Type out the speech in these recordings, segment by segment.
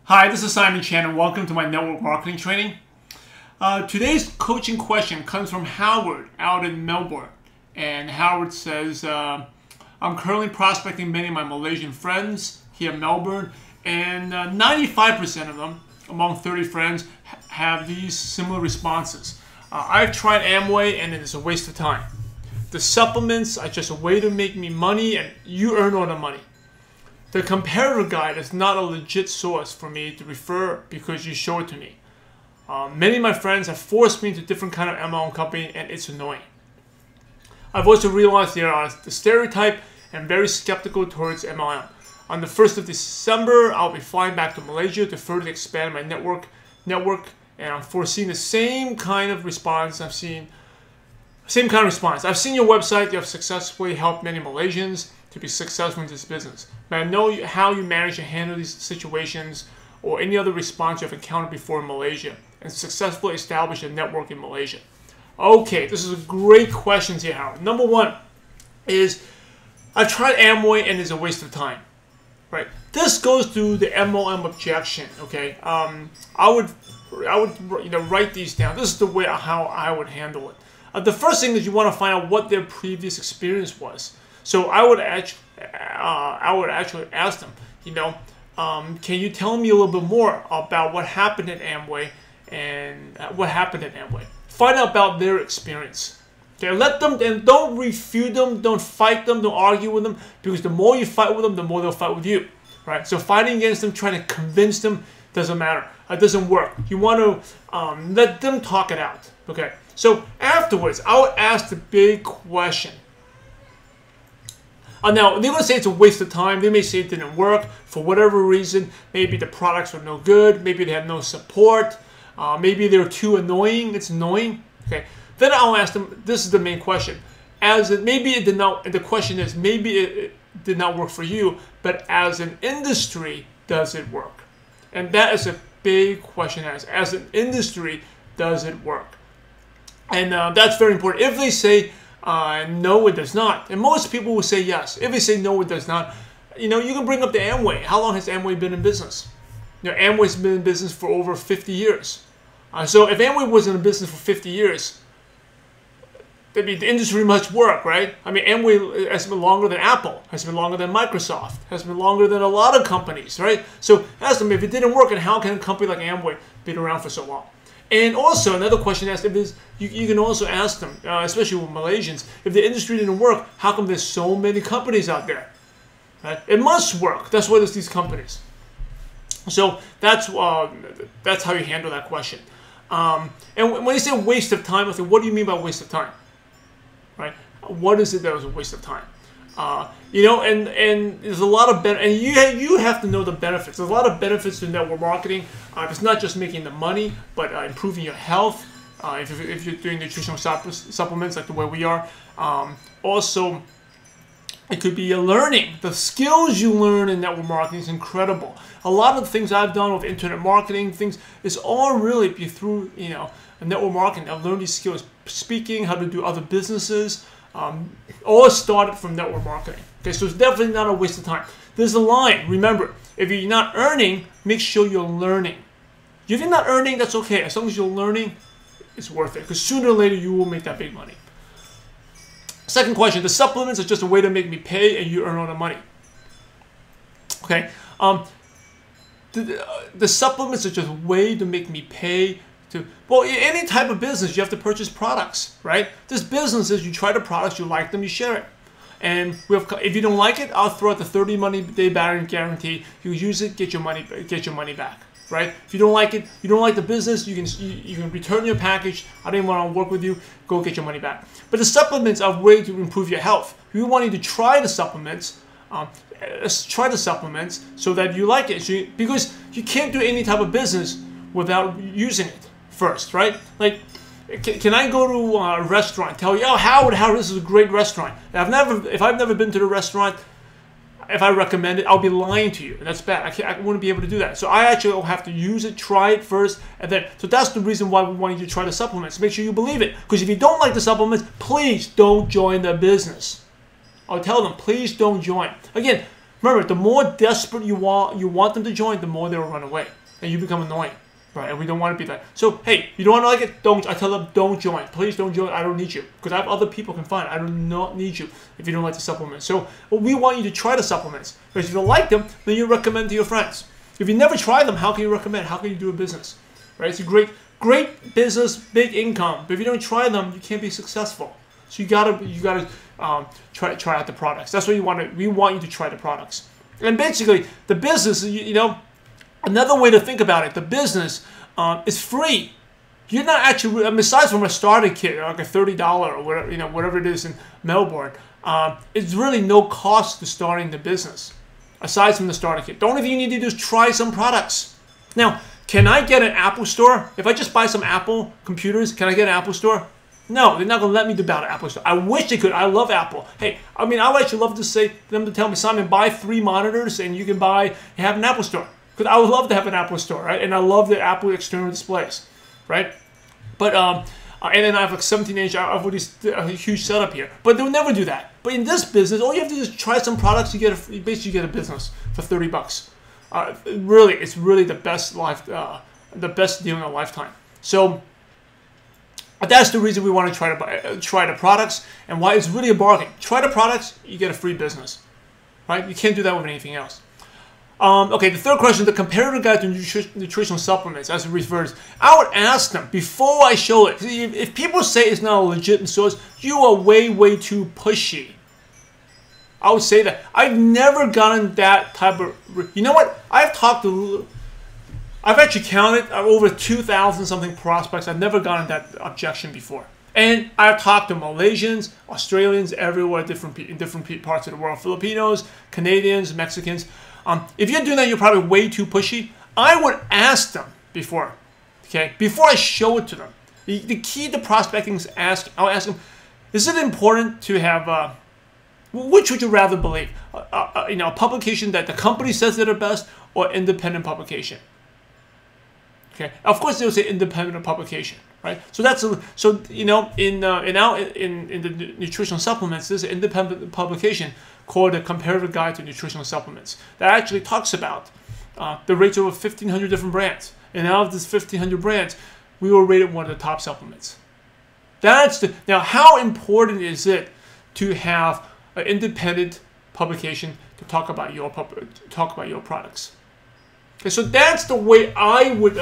Hi, this is Simon Chan and welcome to my network marketing training. Today's coaching question comes from Howard out in Melbourne. And Howard says, I'm currently prospecting many of my Malaysian friends here in Melbourne, and 95% of them, among 30 friends, have these similar responses. I've tried Amway and it is a waste of time. The supplements are just a way to make me money and you earn all the money. The comparator guide is not a legit source for me to refer because you show it to me. Many of my friends have forced me into different kind of MLM company and it's annoying. I've also realized there are the stereotype and very skeptical towards MLM. On the 1st of December, I'll be flying back to Malaysia to further expand my network, and I'm foreseeing the same kind of response I've seen. I've seen your website. You have successfully helped many Malaysians to be successful in this business. But I know how you manage to handle these situations or any other response you have encountered before in Malaysia and successfully establish a network in Malaysia. Okay, this is a great question here, Howard. Number one is, I've tried Amway and it's a waste of time. Right? This goes through the MLM objection. Okay, I would write these down. This is the way how I would handle it. The first thing is you want to find out what their previous experience was. So I would actually ask them, can you tell me a little bit more about what happened at Amway and Find out about their experience. Okay, let them, and don't refute them, don't fight them, don't argue with them, because the more you fight with them, the more they'll fight with you. Right? So fighting against them, trying to convince them, doesn't matter. It doesn't work. You want to let them talk it out. Okay. So afterwards, I would ask the big question. Now, they're going to say it's a waste of time. They may say it didn't work for whatever reason. Maybe the products were no good. Maybe they had no support. Maybe they're too annoying. It's annoying. Okay. Then I'll ask them, this is the main question. Maybe it did not, the question is, maybe it did not work for you, but as an industry, does it work? And that is a big question. As an industry, does it work? And that's very important. If they say, no, it does not, and most people will say yes. If they say no, it does not, you can bring up the Amway. How long has Amway been in business? Amway's been in business for over 50 years. So if Amway was in business for 50 years, the industry must work, right? I mean, Amway has been longer than Apple, has been longer than Microsoft, has been longer than a lot of companies, right? So ask them, if it didn't work, and how can a company like Amway be around for so long? And also, another question asked, you can also ask them, especially with Malaysians, if the industry didn't work, how come there's so many companies out there? Right? It must work. That's why there's these companies. So that's how you handle that question. And when you say waste of time, I think, what do you mean by waste of time? Right? What is it that was a waste of time? And there's a lot of and you have to know the benefits. There's a lot of benefits to network marketing. It's not just making the money, but improving your health. If you're doing nutritional supplements like the way we are, also it could be learning. The skills you learn in network marketing is incredible. A lot of the things I've done with internet marketing, is all really through network marketing. I've learned these skills, speaking, how to do other businesses. All started from network marketing. Okay, so it's definitely not a waste of time. There's a line. Remember, if you're not earning, make sure you're learning. If you're not earning, that's okay. As long as you're learning, it's worth it. Because sooner or later, you will make that big money. Second question, the supplements are just a way to make me pay and you earn all the money. Okay, the supplements are just a way to make me pay. Well, any type of business, you have to purchase products, right? This business is you try the products, you like them, you share it. And if you don't like it, I'll throw out the 30-day battery guarantee. You use it, get your money back, right? If you don't like it, you don't like the business, you can return your package. I didn't want to work with you. Go get your money back. But the supplements are a way to improve your health. We want you to try the supplements. Try the supplements so that you like it. Because you can't do any type of business without using it first, right? Like, can I go to a restaurant and tell you, oh, Howard, this is a great restaurant. If I've never been to the restaurant, if I recommend it, I'll be lying to you. And that's bad. I wouldn't be able to do that. So I actually will have to use it, try it first, and then. So that's the reason why we want you to try the supplements. Make sure you believe it. Because if you don't like the supplements, please don't join the business. I'll tell them, please don't join. Again, Remember, the more desperate you want them to join, the more they will run away, and you become annoying, right? And we don't want to be that. So hey, you don't like it? Don't. I tell them, don't join. Please don't join. I don't need you, because I have other people can find. I do not need you if you don't like the supplements. So we want you to try the supplements, because if you don't like them, then you recommend to your friends. If you never try them, how can you recommend? How can you do a business, right? It's a great business, big income. But if you don't try them, you can't be successful. So you gotta try out the products. That's what you want to. We want you to try the products. And basically, the business, you know, another way to think about it, the business is free. You're not actually, besides from a starter kit, like a $30 or whatever, you know, whatever it is in Melbourne, it's really no cost to starting the business. Aside from the starter kit, the only thing you need to do is try some products. Now, can I get an Apple store? If I just buy some Apple computers, can I get an Apple store? No, they're not going to let me do about an Apple store. I wish they could. I love Apple. Hey, I mean, I would actually love to say them to tell me, Simon, buy 3 monitors and you can have an Apple store. Because I would love to have an Apple store, right? And I love the Apple external displays, right? But and then I have like 17-inch. I have a huge setup here. But they'll never do that. But in this business, all you have to do is try some products. You basically get a business for $30. Really, it's really the best deal in a lifetime. So that's the reason we want to try the products, and why it's really a bargain. Try the products, you get a free business, right? You can't do that with anything else. Okay, the third question, the comparative guide to nutritional supplements, as it refers, I would ask them before I show it. If people say it's not a legitimate source, you are way too pushy. I would say that. I've never gotten that type of, you know what? I've actually counted over 2,000 something prospects. I've never gotten that objection before. And I've talked to Malaysians, Australians, everywhere, in different parts of the world, Filipinos, Canadians, Mexicans. If you're doing that, you're probably way too pushy. I would ask them before, okay, before I show it to them. The key to prospecting is I'll ask them, is it important to have, which would you rather believe? You know, a publication that the company says they're the best, or independent publication? Okay, of course they'll say independent publication, right? So you know, in the nutritional supplements, there's an independent publication called the Comparative Guide to Nutritional Supplements that actually talks about the rates of over 1,500 different brands, and out of this 1,500 brands, we were rated one of the top supplements. Now, how important is it to have an independent publication to talk about your products? Okay, so that's the way I would.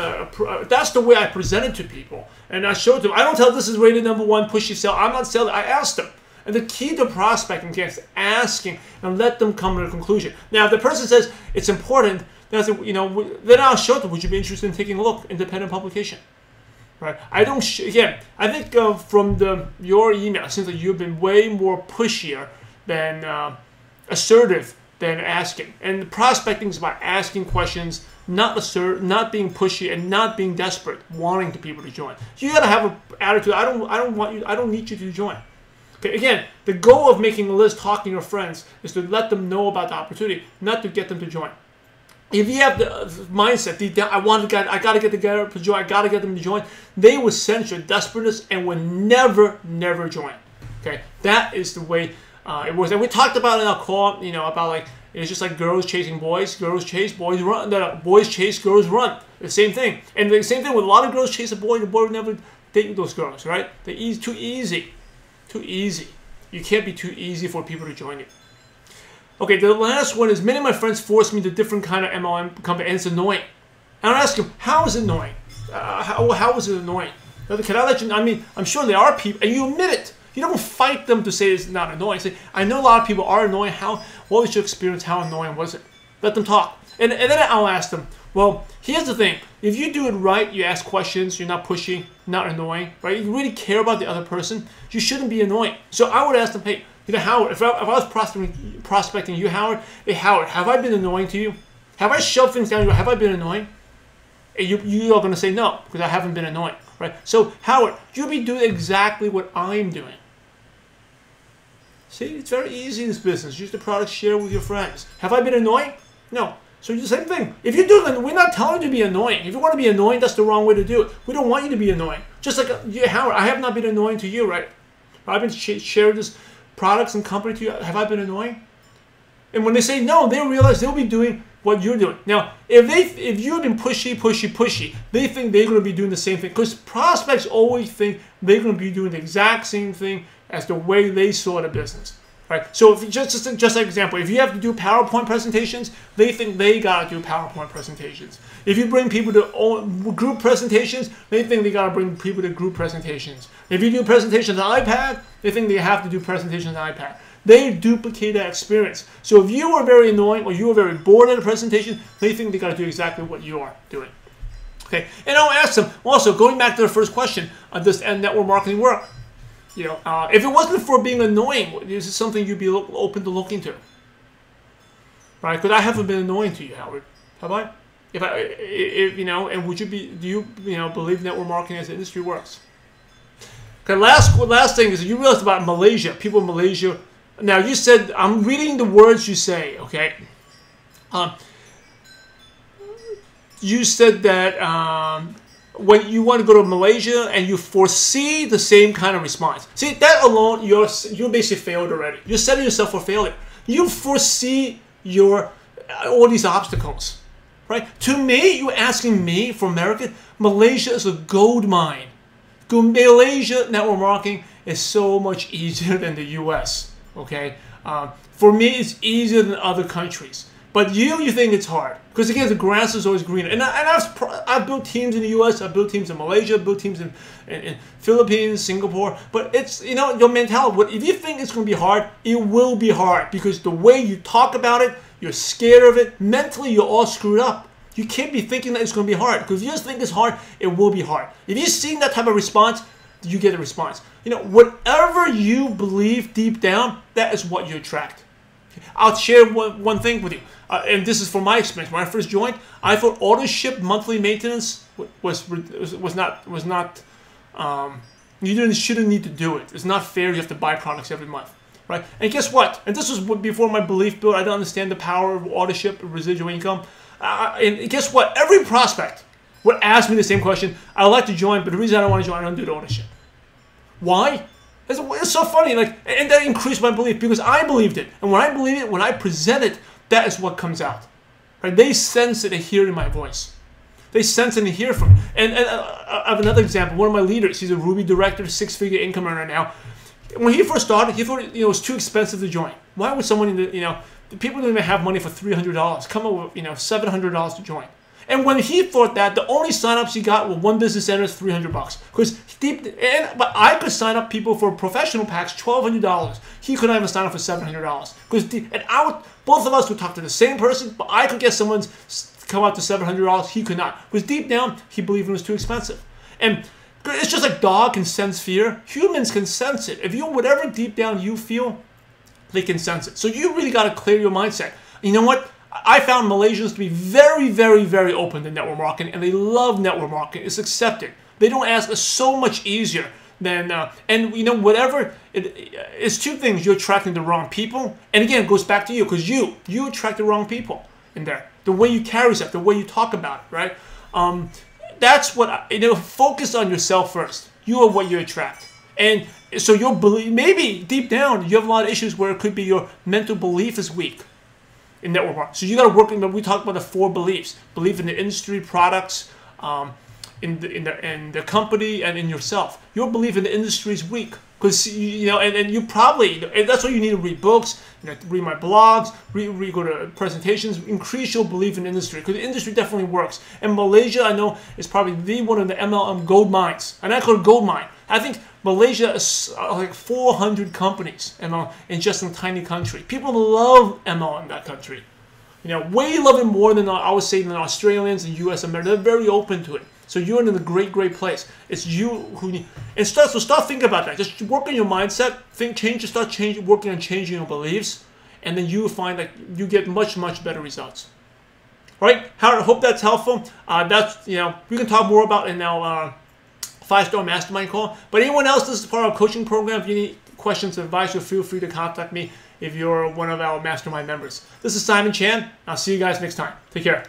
That's the way I present it to people, and I show them. I don't tell them this is rated #1, pushy sell. I'm not selling. I ask them, and the key to prospecting is asking and let them come to a conclusion. Now, if the person says it's important, then I say, you know, then I'll show them. Would you be interested in taking a look? Independent publication, right? I don't. Again, I think from your email, it seems like you've been way more pushier than assertive than asking. And prospecting is about asking questions, not being pushy, and not being desperate, wanting the people to join. You gotta have an attitude. I don't need you to join. Okay, again, the goal of making a list, talking to your friends, is to let them know about the opportunity, not to get them to join. If you have the mindset, I gotta get the guy to join, I gotta get them to join, they will sense your desperateness and will never join. Okay, that is the way it works. And we talked about in our call, you know, about like, it's just like girls chasing boys, girls chase, boys run, boys chase, girls run. The same thing. And the same thing with a lot of girls chase a boy, the boy would never date those girls, right? They're too easy. Too easy. You can't be too easy for people to join you. Okay, the last one is, many of my friends force me to different kind of MLM company, and it's annoying. And I ask them, how is it annoying? How is it annoying? Can I let you know? I mean, I'm sure there are people, and you admit it. You don't fight them to say it's not annoying. Say, I know a lot of people are annoying. What was your experience? How annoying was it? Let them talk. And then I'll ask them, well, here's the thing. If you do it right, you ask questions, you're not pushy, not annoying, right? You really care about the other person, you shouldn't be annoying. So I would ask them, hey, you know, Howard, if I was prospecting you, Howard, hey, Howard, have I been annoying to you? Have I shoved things down you? Have I been annoying? And you are going to say no, because I haven't been annoying, right? So, Howard, you be doing exactly what I'm doing. See, it's very easy in this business. Use the product, share with your friends. Have I been annoying? No. So the same thing. If you're doing it, we're not telling you to be annoying. If you want to be annoying, that's the wrong way to do it. We don't want you to be annoying. Just like, Howard, I have not been annoying to you, right? I've been sharing this products and company to you. Have I been annoying? And when they say no, they realize they'll be doing what you're doing. Now, if you've been pushy, they think they're going to be doing the same thing. Because prospects always think they're going to be doing the exact same thing as the way they saw the business. Right? So if just like example, if you have to do PowerPoint presentations, they think they got to do PowerPoint presentations. If you bring people to group presentations, they think they got to bring people to group presentations. If you do presentations on iPad, they think they have to do presentations on iPad. They duplicate that experience. So if you are very annoying or you are very bored at a presentation, they think they got to do exactly what you are doing. Okay, and I'll ask them also, going back to the first question, does network marketing work? You know, if it wasn't for being annoying, is it something you'd be open to look into? Right? Because I haven't been annoying to you, Howard. Have I? If you know, and would you be? Do you believe network marketing as an industry works? Okay. Last thing is you realized about Malaysia. People in Malaysia. Now you said I'm reading the words you say. Okay. You said that. When you want to go to Malaysia and you foresee the same kind of response. See, that alone, you're basically failed already. You're setting yourself for failure. You foresee all these obstacles, right? To me, you're asking me for America, Malaysia is a gold mine. Malaysia network marketing is so much easier than the US, okay? For me, it's easier than other countries. But you think it's hard. Because again, the grass is always greener. And I've built teams in the US, I've built teams in Malaysia, I've built teams in Philippines, Singapore. But it's, your mentality. If you think it's going to be hard, it will be hard. Because the way you talk about it, you're scared of it. Mentally, you're all screwed up. You can't be thinking that it's going to be hard. Because if you just think it's hard, it will be hard. If you're seeing that type of response, you get a response. Whatever you believe deep down, that is what you attract. I'll share one thing with you. And this is from my experience. When I first joined, I thought auto ship monthly maintenance was not you shouldn't need to do it. It's not fair. You have to buy products every month, right? And guess what? And this was before my belief built. I don't understand the power of auto ship residual income. And guess what? Every prospect would ask me the same question. I'd like to join, but the reason I don't want to join, I don't do the auto ship. Why? It's so funny, and that increased my belief because I believed it. And when I believe it, when I present it, that is what comes out. Right? They sense it and hear it in my voice. They sense it and hear from me. And I have another example. One of my leaders, he's a Ruby director, 6-figure income earner now. When he first started, he thought it was too expensive to join. Why would someone, the people don't even have money for $300. Come up with $700 to join. And when he thought that, the only signups he got were one business center, $300. But I could sign up people for professional packs, $1,200. He couldn't even sign up for $700. Both of us would talk to the same person, but I could get someone to come out to $700. He could not. Because deep down, he believed it was too expensive. And it's just like dog can sense fear. Humans can sense it. If whatever deep down you feel, they can sense it. So you really got to clear your mindset. You know what? I found Malaysians to be very, very, very open to network marketing, and they love network marketing. It's accepted. They don't ask. It's so much easier than, whatever. It's two things. You're attracting the wrong people, and again, it goes back to you because you attract the wrong people in there. The way you carry yourself, the way you talk about it, right? That's what focus on yourself first. You are what you attract, and so your belief. Maybe deep down, you have a lot of issues where it could be your mental belief is weak. In network marketing. So you got to work. We talk about the 4 beliefs: belief in the industry, products, in the company, and in yourself. Your belief in the industry is weak because and you probably that's why you need to read books, read my blogs, go to presentations, increase your belief in the industry because the industry definitely works. And Malaysia, I know, is probably one of the MLM gold mines, and I call it gold mine. I think Malaysia is like 400 companies in just a tiny country. People love MLM in that country. Way love it more than I would say than Australians and US Americans. They're very open to it. So you're in a great, great place. It's you who need. And start thinking about that. Just work on your mindset. Working on changing your beliefs, and then you find that you get much, much better results. All right, Howard. I hope that's helpful. We can talk more about it in our 5-star mastermind call. But anyone else, this is part of our coaching program. If you need questions or advice, feel free to contact me if you're one of our mastermind members. This is Simon Chan. I'll see you guys next time. Take care.